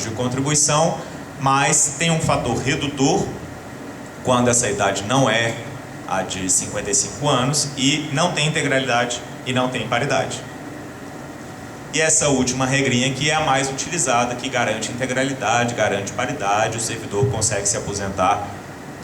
de contribuição, mas tem um fator redutor quando essa idade não é a de 55 anos e não tem integralidade e não tem paridade. E essa última regrinha aqui é a mais utilizada, que garante integralidade, garante paridade, o servidor consegue se aposentar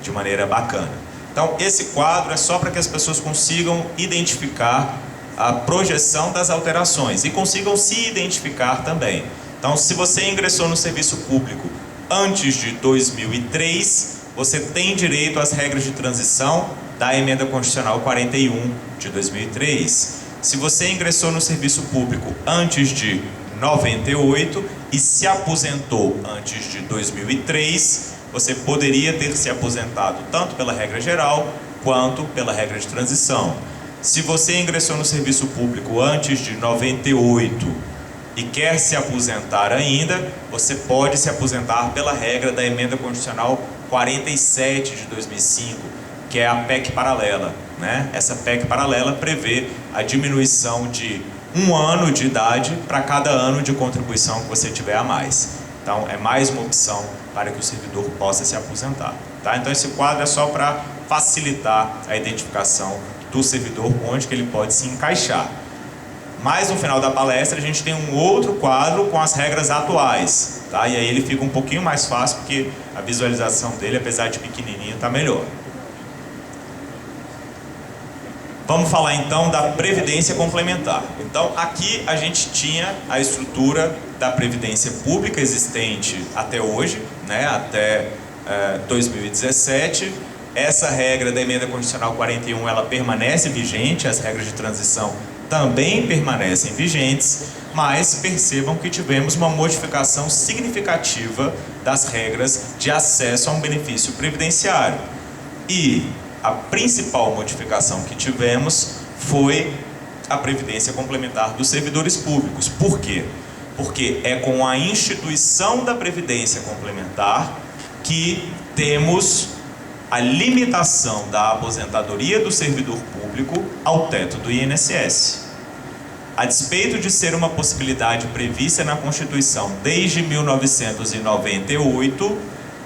de maneira bacana. Então, esse quadro é só para que as pessoas consigam identificar a projeção das alterações e consigam se identificar também. Então, se você ingressou no serviço público antes de 2003, você tem direito às regras de transição da Emenda Constitucional 41 de 2003. Se você ingressou no serviço público antes de 98 e se aposentou antes de 2003, você poderia ter se aposentado tanto pela regra geral quanto pela regra de transição. Se você ingressou no serviço público antes de 98 e quer se aposentar ainda, você pode se aposentar pela regra da Emenda Constitucional 47 de 2005, que é a PEC paralela, né? Essa PEC paralela prevê a diminuição de 1 ano de idade para cada ano de contribuição que você tiver a mais. Então, é mais uma opção para que o servidor possa se aposentar. Tá? Então, esse quadro é só para facilitar a identificação do servidor, onde que ele pode se encaixar. Mas no final da palestra a gente tem um outro quadro com as regras atuais, tá? E aí ele fica um pouquinho mais fácil, porque a visualização dele, apesar de pequenininho, está melhor. Vamos falar então da Previdência Complementar. Então aqui a gente tinha a estrutura da Previdência Pública existente até hoje, né? Até 2017. Essa regra da Emenda Constitucional 41, ela permanece vigente, as regras de transição também permanecem vigentes, mas percebam que tivemos uma modificação significativa das regras de acesso a um benefício previdenciário. E a principal modificação que tivemos foi a Previdência Complementar dos servidores públicos. Por quê? Porque é com a instituição da Previdência Complementar que temos a limitação da aposentadoria do servidor público ao teto do INSS. A despeito de ser uma possibilidade prevista na Constituição desde 1998,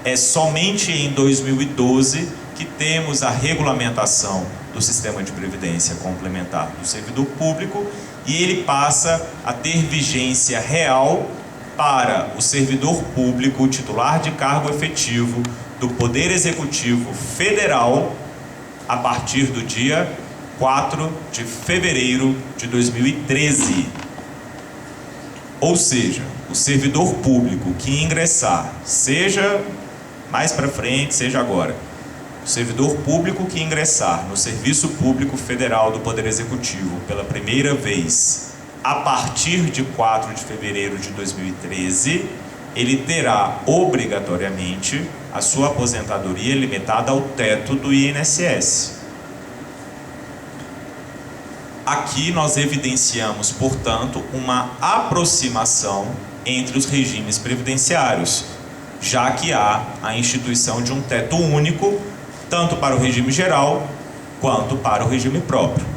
é somente em 2012 que temos a regulamentação do sistema de previdência complementar do servidor público e ele passa a ter vigência real para o servidor público titular de cargo efetivo do Poder Executivo Federal a partir do dia 4 de fevereiro de 2013. Ou seja, o servidor público que ingressar, seja mais para frente, seja agora, o servidor público que ingressar no Serviço Público Federal do Poder Executivo pela primeira vez a partir de 4 de fevereiro de 2013, ele terá obrigatoriamente a sua aposentadoria limitada ao teto do INSS. Aqui nós evidenciamos, portanto, uma aproximação entre os regimes previdenciários, já que há a instituição de um teto único, tanto para o regime geral quanto para o regime próprio.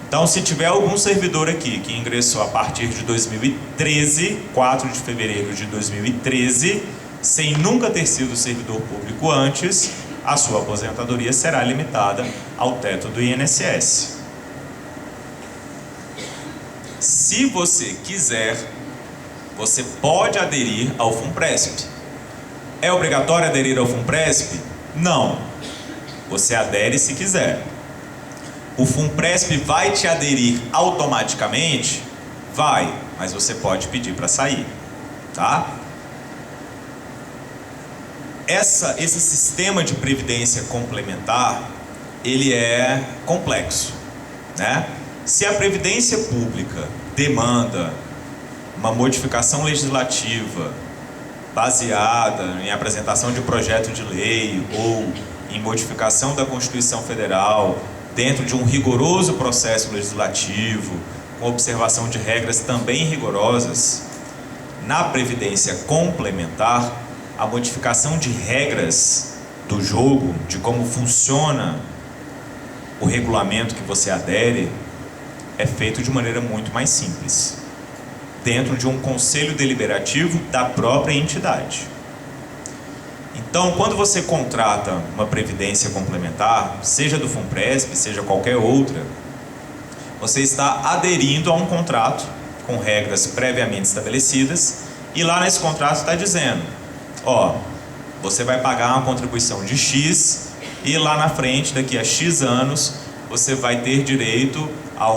Então, se tiver algum servidor aqui que ingressou a partir de 2013, 4 de fevereiro de 2013, sem nunca ter sido servidor público antes, a sua aposentadoria será limitada ao teto do INSS. Se você quiser, você pode aderir ao FUNPRESP. É obrigatório aderir ao FUNPRESP? Não. Você adere se quiser. O FUNPRESP vai te aderir automaticamente? Vai, mas você pode pedir para sair, tá? Esse sistema de previdência complementar, ele é complexo, né? Se a Previdência Pública demanda uma modificação legislativa baseada em apresentação de projeto de lei ou em modificação da Constituição Federal, dentro de um rigoroso processo legislativo, com observação de regras também rigorosas, na Previdência Complementar, a modificação de regras do jogo, de como funciona o regulamento que você adere, é feito de maneira muito mais simples. dentro de um conselho deliberativo da própria entidade. Então, quando você contrata uma previdência complementar, seja do FUNPRESP, seja qualquer outra, você está aderindo a um contrato com regras previamente estabelecidas, e lá nesse contrato está dizendo, ó, você vai pagar uma contribuição de X, e lá na frente, daqui a X anos, você vai ter direito a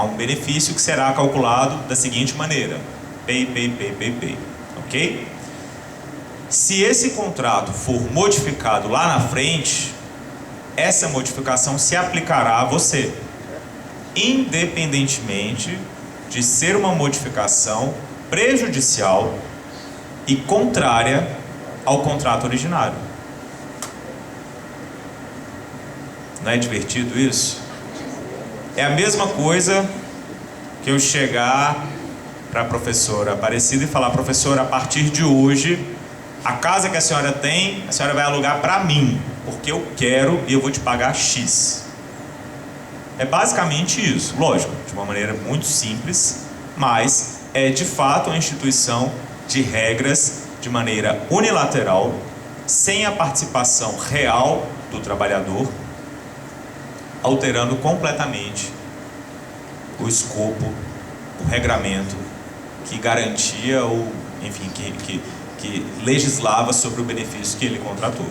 um benefício que será calculado da seguinte maneira, pay, ok? Se esse contrato for modificado lá na frente, essa modificação se aplicará a você, independentemente de ser uma modificação prejudicial e contrária ao contrato originário. Não é divertido isso? É a mesma coisa que eu chegar para a professora Aparecida e falar, professora, a partir de hoje, a casa que a senhora tem, a senhora vai alugar para mim, porque eu quero e eu vou te pagar X. É basicamente isso, lógico, de uma maneira muito simples, mas é de fato uma instituição de regras de maneira unilateral, sem a participação real do trabalhador, alterando completamente o escopo, o regramento que garantia ou, enfim, que legislava sobre o benefício que ele contratou.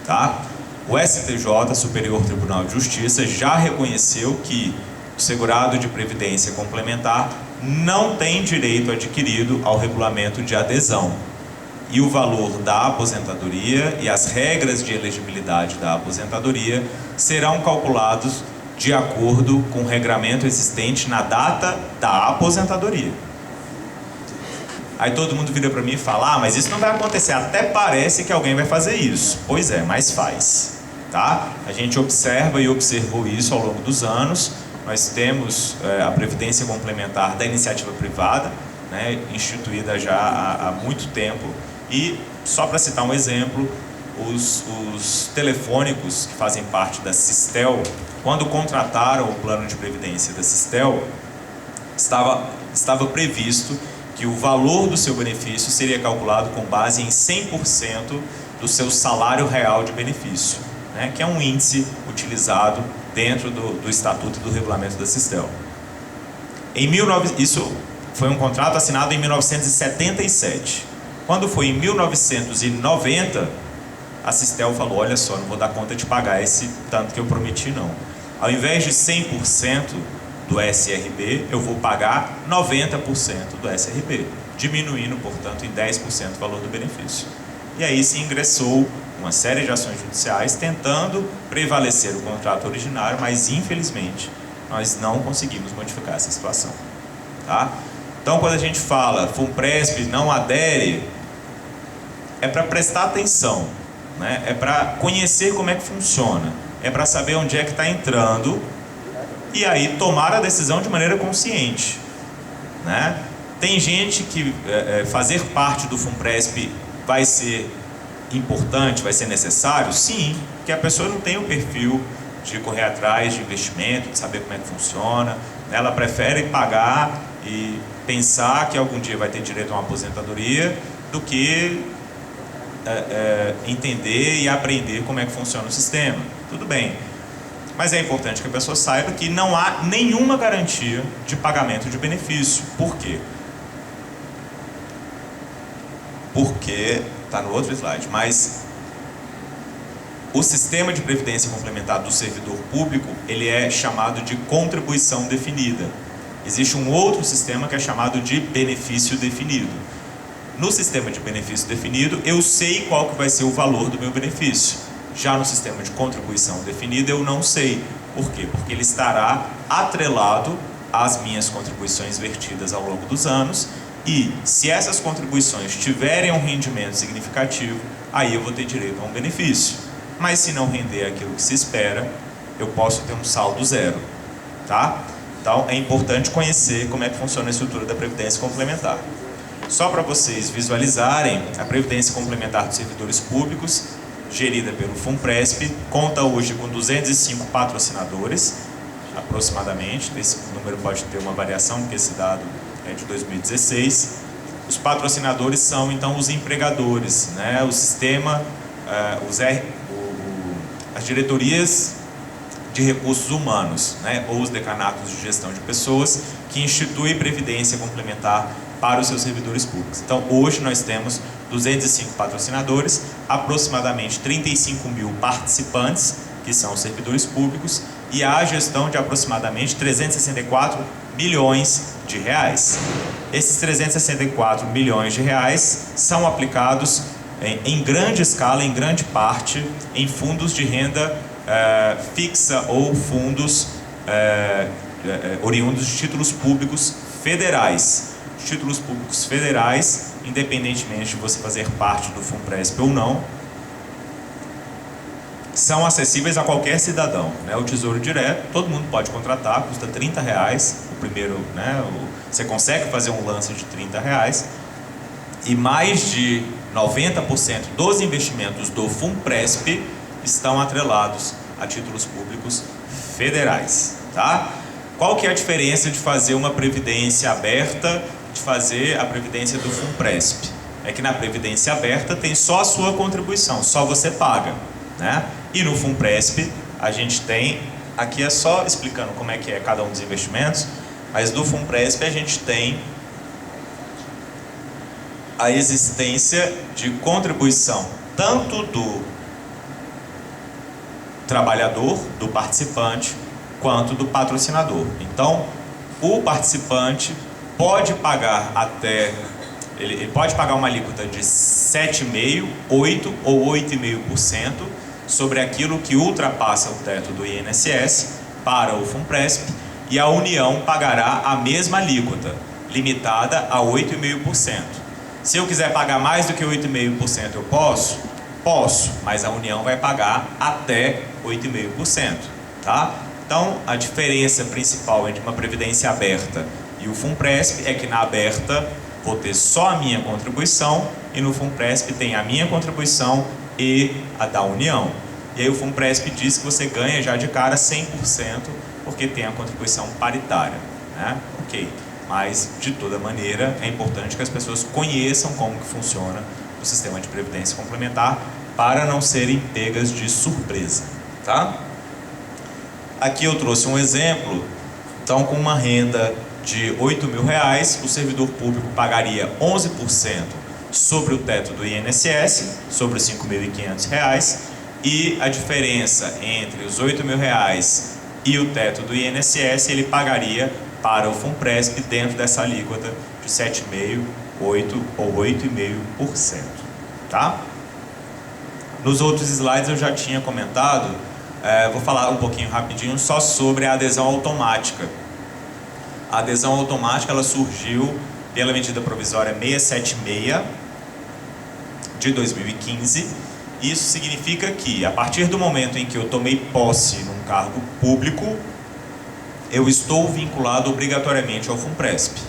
Tá? O STJ, Superior Tribunal de Justiça, já reconheceu que o segurado de previdência complementar não tem direito adquirido ao regulamento de adesão. E o valor da aposentadoria e as regras de elegibilidade da aposentadoria serão calculados de acordo com o regramento existente na data da aposentadoria. Aí todo mundo vira para mim e fala, mas isso não vai acontecer, até parece que alguém vai fazer isso. Pois é, mas faz. Tá? A gente observa e observou isso ao longo dos anos. Nós temos a Previdência Complementar da iniciativa privada, né, instituída já há muito tempo. E, só para citar um exemplo, os telefônicos que fazem parte da Sistel, quando contrataram o plano de previdência da Sistel, estava previsto que o valor do seu benefício seria calculado com base em 100% do seu salário real de benefício, né, que é um índice utilizado dentro do Estatuto e do Regulamento da Sistel. Isso foi um contrato assinado em 1977. Quando foi em 1990, a Sistel falou, olha só, não vou dar conta de pagar esse tanto que eu prometi não. Ao invés de 100% do SRB, eu vou pagar 90% do SRB, diminuindo, portanto, em 10% o valor do benefício. E aí se ingressou uma série de ações judiciais tentando prevalecer o contrato originário, mas infelizmente nós não conseguimos modificar essa situação. Tá? Então, quando a gente fala FUNPRESP não adere, é para prestar atenção, né? É para conhecer como é que funciona, é para saber onde é que está entrando e aí tomar a decisão de maneira consciente, né? Tem gente que fazer parte do FUNPRESP vai ser importante, vai ser necessário? Sim, porque a pessoa não tem o perfil de correr atrás de investimento, de saber como é que funciona, ela prefere pagar e pensar que algum dia vai ter direito a uma aposentadoria do que entender e aprender como é que funciona o sistema. Tudo bem, mas é importante que a pessoa saiba que não há nenhuma garantia de pagamento de benefício. Por quê? Porque, está no outro slide, mas o sistema de previdência complementar do servidor público, ele é chamado de contribuição definida. Existe um outro sistema que é chamado de benefício definido. No sistema de benefício definido, eu sei qual que vai ser o valor do meu benefício. Já no sistema de contribuição definida, eu não sei. Por quê? Porque ele estará atrelado às minhas contribuições vertidas ao longo dos anos, e se essas contribuições tiverem um rendimento significativo, aí eu vou ter direito a um benefício. Mas se não render aquilo que se espera, eu posso ter um saldo zero. Tá? Então é importante conhecer como é que funciona a estrutura da Previdência Complementar. Só para vocês visualizarem, a Previdência Complementar dos Servidores Públicos, gerida pelo FUNPRESP, conta hoje com 205 patrocinadores, aproximadamente. Esse número pode ter uma variação, porque esse dado é de 2016. Os patrocinadores são, então, os empregadores, né? O sistema, as diretorias de recursos humanos, né? Ou os decanatos de gestão de pessoas, que instituem previdência complementar para os seus servidores públicos. Então, hoje nós temos 205 patrocinadores, aproximadamente 35 mil participantes, que são os servidores públicos, e a gestão de aproximadamente 364 milhões de reais. Esses 364 milhões de reais são aplicados em grande escala, em grande parte, em fundos de renda fixa ou fundos oriundos de títulos públicos federais. Títulos públicos federais, independentemente de você fazer parte do FUNPRESP ou não, são acessíveis a qualquer cidadão, né? O Tesouro Direto, todo mundo pode contratar, custa R$30, o primeiro, né? Você consegue fazer um lance de R$30, e mais de 90% dos investimentos do FUNPRESP estão atrelados a títulos públicos federais, tá? Qual que é a diferença de fazer uma previdência aberta de fazer a previdência do FUNPRESP? É que na previdência aberta tem só a sua contribuição, só você paga, né? E no FUNPRESP a gente tem, aqui é só explicando como é que é cada um dos investimentos, mas no FUNPRESP a gente tem a existência de contribuição tanto do trabalhador, do participante, quanto do patrocinador. Então, o participante pode pagar ele pode pagar uma alíquota de 7,5%, 8% ou 8,5% sobre aquilo que ultrapassa o teto do INSS para o FUNPRESP, e a União pagará a mesma alíquota, limitada a 8,5%. Se eu quiser pagar mais do que 8,5%, eu posso? Posso, mas a União vai pagar até 8,5%, tá? Então, a diferença principal entre uma previdência aberta e o FUNPRESP é que na aberta vou ter só a minha contribuição e no FUNPRESP tem a minha contribuição e a da União. E aí o FUNPRESP diz que você ganha já de cara 100% porque tem a contribuição paritária, né? Ok, mas de toda maneira é importante que as pessoas conheçam como que funciona o sistema de previdência complementar para não serem pegas de surpresa, tá? Aqui eu trouxe um exemplo. Então, com uma renda de R$8.000, o servidor público pagaria 11% sobre o teto do INSS, sobre os R$5.500, e a diferença entre os R$8.000 e o teto do INSS, ele pagaria para o FUNPRESP dentro dessa alíquota de 7,5%, 8% ou 8,5%, tá? Nos outros slides eu já tinha comentado, vou falar um pouquinho rapidinho só sobre a adesão automática. A adesão automática ela surgiu pela medida provisória 676 de 2015. Isso significa que, a partir do momento em que eu tomei posse num cargo público, eu estou vinculado obrigatoriamente ao FUNPRESP.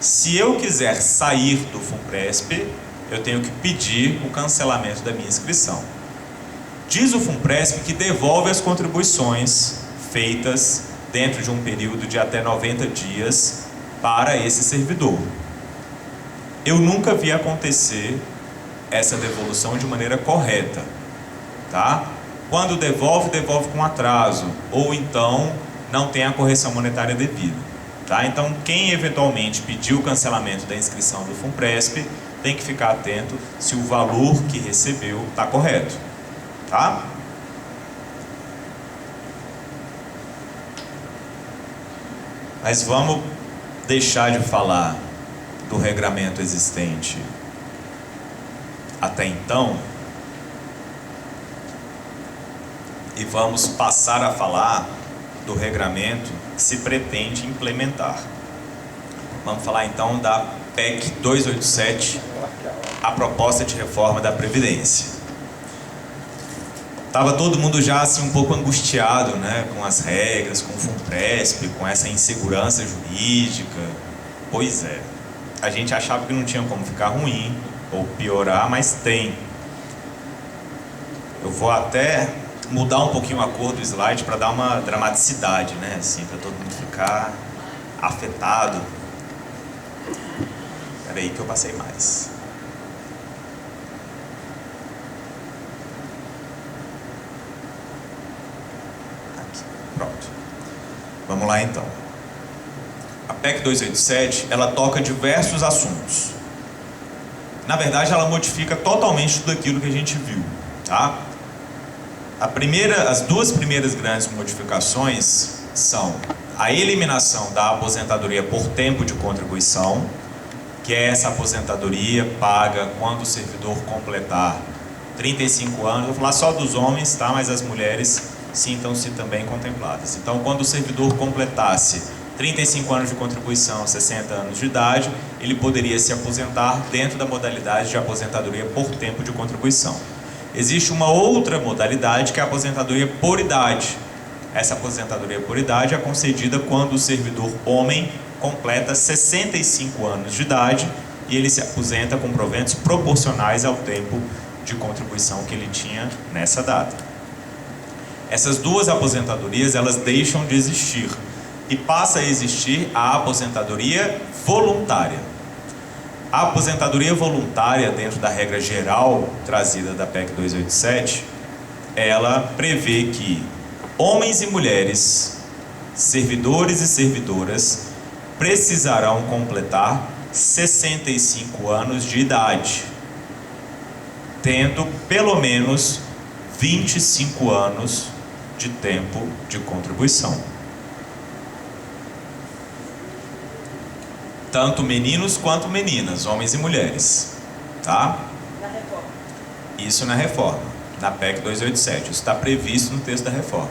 Se eu quiser sair do FUNPRESP, eu tenho que pedir o cancelamento da minha inscrição. Diz o FUNPRESP que devolve as contribuições feitas dentro de um período de até 90 dias para esse servidor. Eu nunca vi acontecer essa devolução de maneira correta, tá? Quando devolve, devolve com atraso, ou então não tem a correção monetária devida, tá? Então, quem eventualmente pediu o cancelamento da inscrição do FUNPRESP tem que ficar atento se o valor que recebeu está correto, tá? Mas vamos deixar de falar do regramento existente até então e vamos passar a falar do regramento que se pretende implementar. Vamos falar então da PEC 287, a proposta de reforma da Previdência. Estava todo mundo já assim um pouco angustiado, né, com as regras, com o FUNPRESP, com essa insegurança jurídica. Pois é, a gente achava que não tinha como ficar ruim ou piorar, mas tem. Eu vou até mudar um pouquinho a cor do slide para dar uma dramaticidade, né, assim, para todo mundo ficar afetado. Espera aí que eu passei mais. Aqui, pronto. Vamos lá então. A PEC 287, ela toca diversos assuntos. Na verdade, ela modifica totalmente tudo aquilo que a gente viu, tá? As duas primeiras grandes modificações são a eliminação da aposentadoria por tempo de contribuição, que é essa aposentadoria paga quando o servidor completar 35 anos. Vou falar só dos homens, tá? Mas as mulheres sintam-se também contempladas. Então, quando o servidor completasse 35 anos de contribuição, 60 anos de idade, ele poderia se aposentar dentro da modalidade de aposentadoria por tempo de contribuição. Existe uma outra modalidade que é a aposentadoria por idade. Essa aposentadoria por idade é concedida quando o servidor homem completa 65 anos de idade e ele se aposenta com proventos proporcionais ao tempo de contribuição que ele tinha nessa data. Essas duas aposentadorias, elas deixam de existir e passa a existir a aposentadoria voluntária. A aposentadoria voluntária, dentro da regra geral trazida da PEC 287, ela prevê que homens e mulheres, servidores e servidoras, precisarão completar 65 anos de idade, tendo pelo menos 25 anos de tempo de contribuição. Tanto meninos quanto meninas, homens e mulheres, tá? Na reforma. Isso na reforma, na PEC 287, isso está previsto no texto da reforma,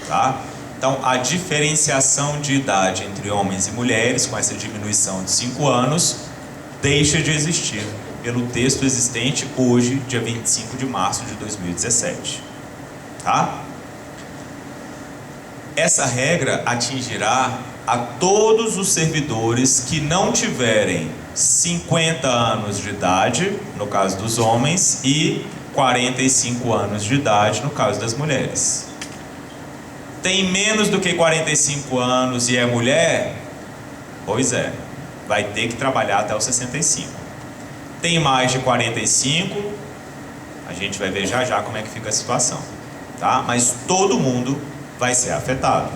tá? Então, a diferenciação de idade entre homens e mulheres, com essa diminuição de 5 anos, deixa de existir pelo texto existente hoje, dia 25 de março de 2017, tá? Essa regra atingirá a todos os servidores que não tiverem 50 anos de idade, no caso dos homens, e 45 anos de idade, no caso das mulheres. Tem menos do que 45 anos e é mulher? Pois é, vai ter que trabalhar até os 65. Tem mais de 45, a gente vai ver já já como é que fica a situação, tá? Mas todo mundo vai ser afetado.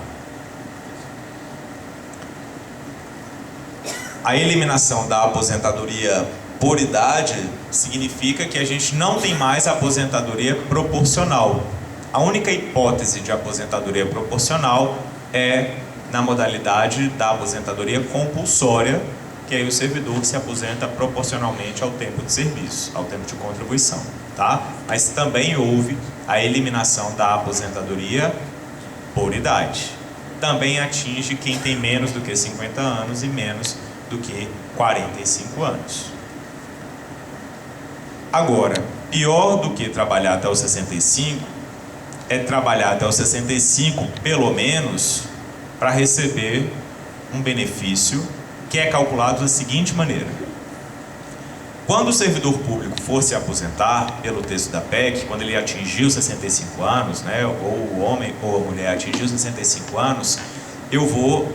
A eliminação da aposentadoria por idade significa que a gente não tem mais a aposentadoria proporcional. A única hipótese de aposentadoria proporcional é na modalidade da aposentadoria compulsória, que aí o servidor se aposenta proporcionalmente ao tempo de serviço, ao tempo de contribuição, tá? Mas também houve a eliminação da aposentadoria por idade. Também atinge quem tem menos do que 50 anos e menos do que 45 anos. Agora, pior do que trabalhar até os 65 é trabalhar até os 65, pelo menos, para receber um benefício que é calculado da seguinte maneira. Quando o servidor público for se aposentar, pelo texto da PEC, quando ele atingiu 65 anos, né, ou o homem ou a mulher atingiu 65 anos, eu vou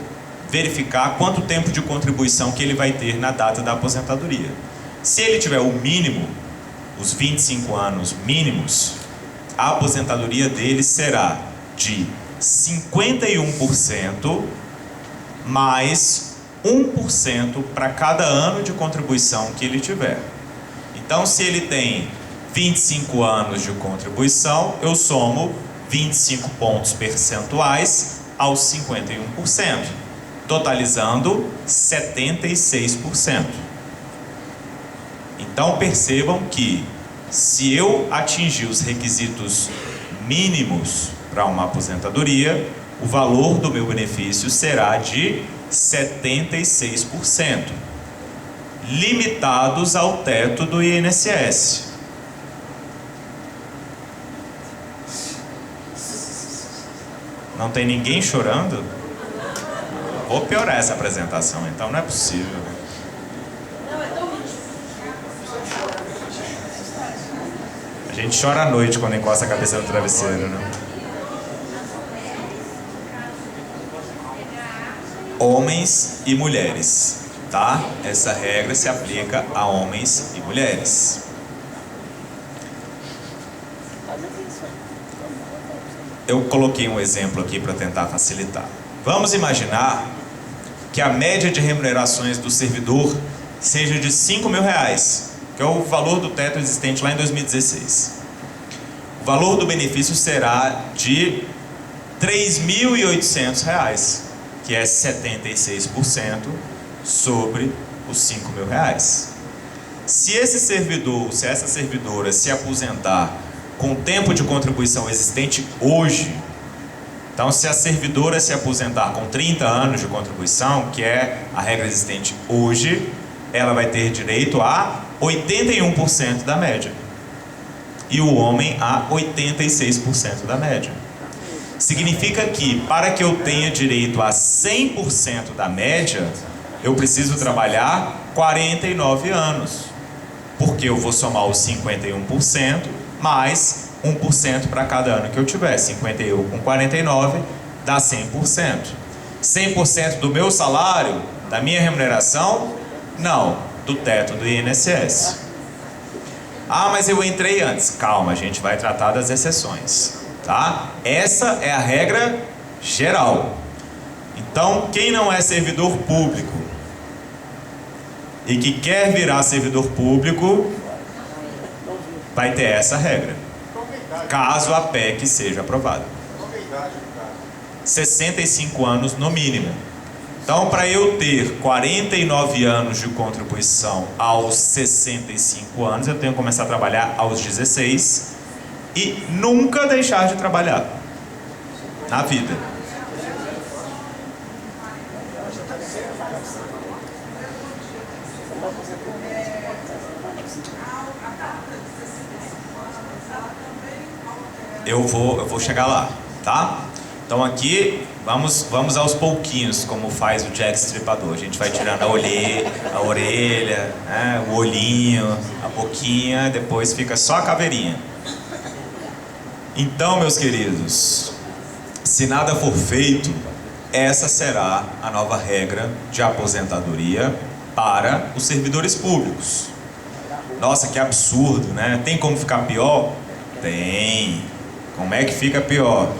verificar quanto tempo de contribuição que ele vai ter na data da aposentadoria. Se ele tiver o mínimo, os 25 anos mínimos, a aposentadoria dele será de 51% mais 1% para cada ano de contribuição que ele tiver. Então, se ele tem 25 anos de contribuição, eu somo 25 pontos percentuais aos 51%. Totalizando 76%. Então percebam que se eu atingir os requisitos mínimos para uma aposentadoria, o valor do meu benefício será de 76%, limitados ao teto do INSS. Não tem ninguém chorando? Vou piorar essa apresentação, então não é possível. Não, é tão lindo. A gente chora à noite quando encosta a cabeça no travesseiro, né? Homens e mulheres. tá? Essa regra se aplica a homens e mulheres. Eu coloquei um exemplo aqui para tentar facilitar. Vamos imaginar que a média de remunerações do servidor seja de R$5.000, que é o valor do teto existente lá em 2016. O valor do benefício será de R$3.800, que é 76% sobre os R$5.000. Se esse servidor, se essa servidora se aposentar com o tempo de contribuição existente hoje, então se a servidora se aposentar com 30 anos de contribuição, que é a regra existente hoje, ela vai ter direito a 81% da média. E o homem a 86% da média. Significa que para que eu tenha direito a 100% da média, eu preciso trabalhar 49 anos. Porque eu vou somar os 51% mais 1% para cada ano que eu tiver. 51 com 49 dá 100%. 100% do meu salário, da minha remuneração? Não, do teto do INSS. Ah, mas eu entrei antes. Calma, a gente vai tratar das exceções, tá? Essa é a regra geral. Então, quem não é servidor público e que quer virar servidor público, vai ter essa regra, caso a PEC seja aprovada. 65 anos no mínimo. Então, para eu ter 49 anos de contribuição aos 65 anos, eu tenho que começar a trabalhar aos 16 e nunca deixar de trabalhar na vida. Eu vou chegar lá, tá? Então aqui, vamos aos pouquinhos, como faz o Jack Stripador. A gente vai tirando a orelha, né, o olhinho, a boquinha, depois fica só a caveirinha. Então, meus queridos, se nada for feito, essa será a nova regra de aposentadoria para os servidores públicos. Nossa, que absurdo, né? Tem como ficar pior? Tem. Como é que fica pior?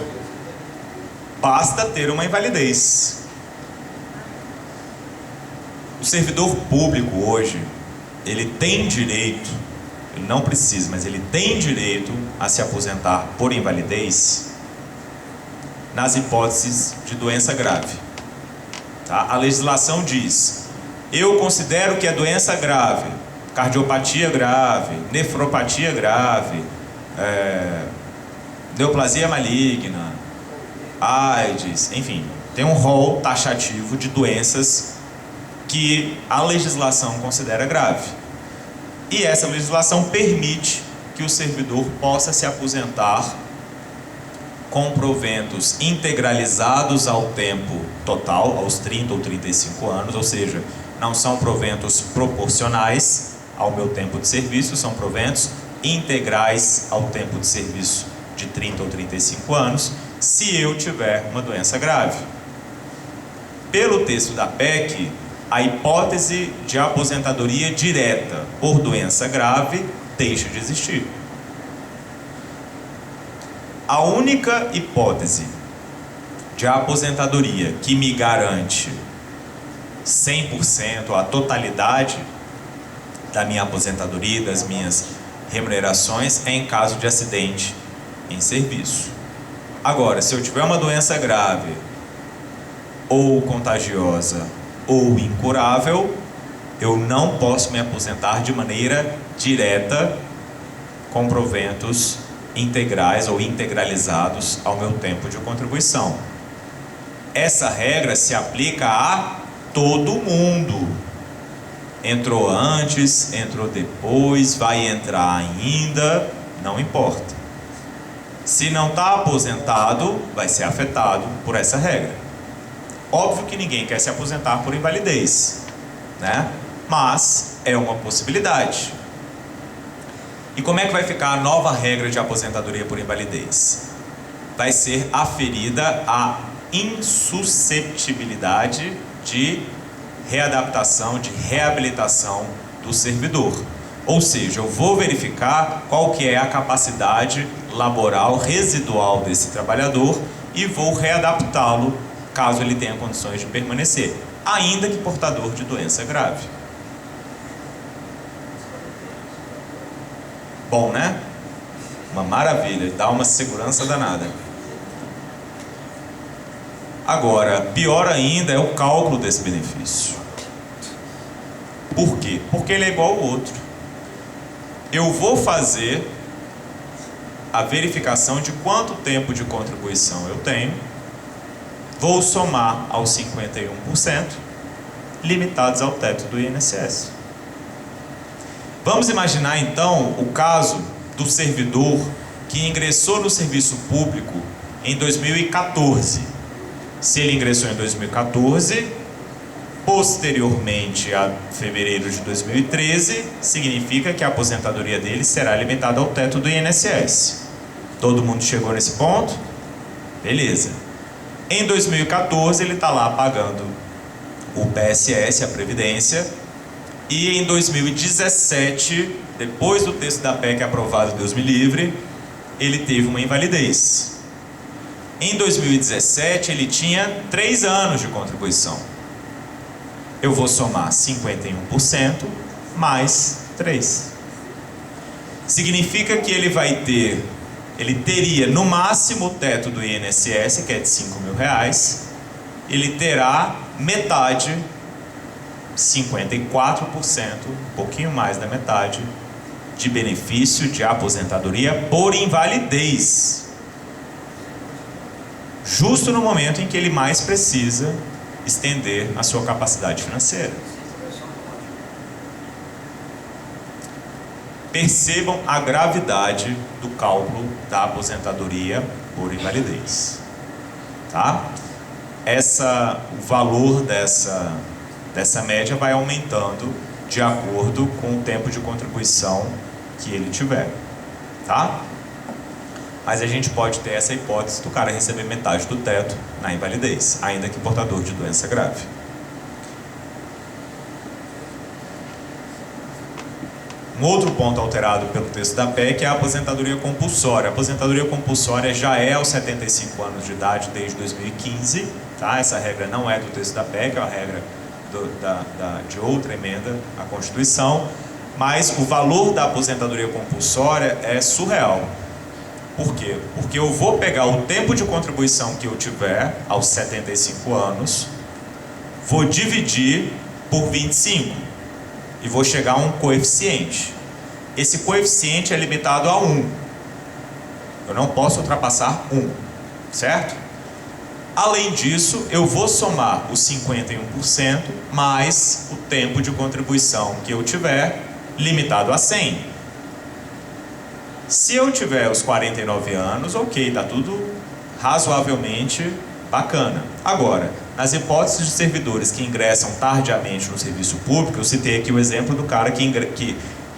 Basta ter uma invalidez. O servidor público hoje, ele tem direito, ele não precisa, mas ele tem direito a se aposentar por invalidez nas hipóteses de doença grave. Tá? A legislação diz: eu considero que é doença grave, cardiopatia grave, nefropatia grave, neoplasia maligna, AIDS, enfim, tem um rol taxativo de doenças que a legislação considera grave. E essa legislação permite que o servidor possa se aposentar com proventos integralizados ao tempo total, aos 30 ou 35 anos, ou seja, não são proventos proporcionais ao meu tempo de serviço, são proventos integrais ao tempo de serviço de 30 ou 35 anos, se eu tiver uma doença grave. Pelo texto da PEC, a hipótese de aposentadoria direta por doença grave deixa de existir. A única hipótese de aposentadoria que me garante 100%, a totalidade da minha aposentadoria, das minhas remunerações, é em caso de acidente em serviço. Agora, se eu tiver uma doença grave, ou contagiosa, ou incurável, eu não posso me aposentar de maneira direta com proventos integrais ou integralizados ao meu tempo de contribuição. Essa regra se aplica a todo mundo. Entrou antes, entrou depois, vai entrar ainda, não importa. Se não está aposentado, vai ser afetado por essa regra. Óbvio que ninguém quer se aposentar por invalidez, né? Mas é uma possibilidade. E como é que vai ficar a nova regra de aposentadoria por invalidez? Vai ser aferida a insusceptibilidade de readaptação, de reabilitação do servidor. Ou seja, eu vou verificar qual que é a capacidade laboral residual desse trabalhador e vou readaptá-lo caso ele tenha condições de permanecer, ainda que portador de doença grave. Bom, né? Uma maravilha, dá uma segurança danada. Agora, pior ainda é o cálculo desse benefício. Por quê? Porque ele é igual ao outro. Eu vou fazer a verificação de quanto tempo de contribuição eu tenho, vou somar aos 51%, limitados ao teto do INSS. Vamos imaginar então o caso do servidor que ingressou no serviço público em 2014. Se ele ingressou em 2014, posteriormente a fevereiro de 2013, significa que a aposentadoria dele será limitada ao teto do INSS. Todo mundo chegou nesse ponto? Beleza. Em 2014 ele está lá pagando o PSS, a Previdência, e em 2017, depois do texto da PEC aprovado, Deus me livre, ele teve uma invalidez. Em 2017 ele tinha 3 anos de contribuição. Eu vou somar 51% mais 3. Significa que ele teria no máximo o teto do INSS, que é de R$5.000, ele terá metade, 54%, um pouquinho mais da metade, de benefício de aposentadoria por invalidez. Justo no momento em que ele mais precisa estender a sua capacidade financeira. Percebam a gravidade do cálculo da aposentadoria por invalidez, tá? O valor dessa média vai aumentando de acordo com o tempo de contribuição que ele tiver, tá? Mas a gente pode ter essa hipótese do cara receber metade do teto na invalidez, ainda que portador de doença grave. Um outro ponto alterado pelo texto da PEC é a aposentadoria compulsória. A aposentadoria compulsória já é aos 75 anos de idade desde 2015, tá? Essa regra não é do texto da PEC, é uma regra de outra emenda à Constituição, mas o valor da aposentadoria compulsória é surreal. Por quê? Porque eu vou pegar o tempo de contribuição que eu tiver aos 75 anos, vou dividir por 25 e vou chegar a um coeficiente. Esse coeficiente é limitado a 1. Eu não posso ultrapassar 1, certo? Além disso, eu vou somar os 51% mais o tempo de contribuição que eu tiver, limitado a 100. Se eu tiver os 49 anos, ok, tá tudo razoavelmente bacana. Agora, nas hipóteses de servidores que ingressam tardiamente no serviço público, eu citei aqui o exemplo do cara que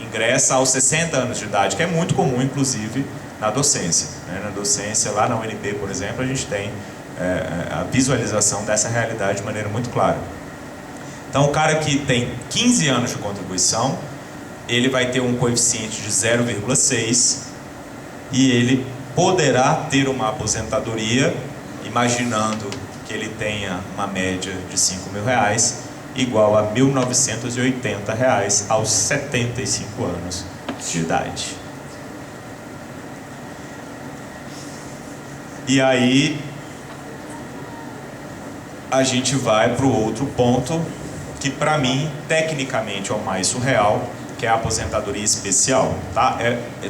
ingressa aos 60 anos de idade, que é muito comum, inclusive, na docência, né? Na docência, lá na UNB, por exemplo, a gente tem a visualização dessa realidade de maneira muito clara. Então, o cara que tem 15 anos de contribuição, ele vai ter um coeficiente de 0,6 e ele poderá ter uma aposentadoria, imaginando que ele tenha uma média de R$5.000, igual a R$1.980 aos 75 anos de idade. E aí a gente vai para o outro ponto, que para mim, tecnicamente, é o mais surreal, que é a aposentadoria especial, tá?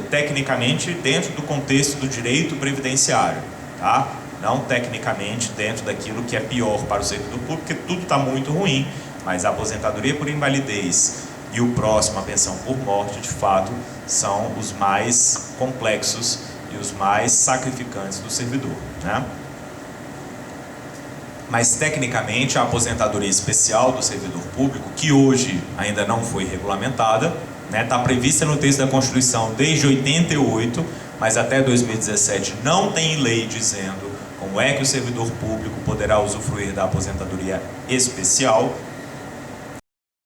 Tecnicamente dentro do contexto do direito previdenciário, tá? Não tecnicamente dentro daquilo que é pior para o servidor público, porque tudo está muito ruim, mas a aposentadoria por invalidez e o próximo, a pensão por morte, de fato, são os mais complexos e os mais sacrificantes do servidor, né? Mas tecnicamente a aposentadoria especial do servidor público, que hoje ainda não foi regulamentada, né, está prevista no texto da Constituição desde 88, mas até 2017 não tem lei dizendo como é que o servidor público poderá usufruir da aposentadoria especial.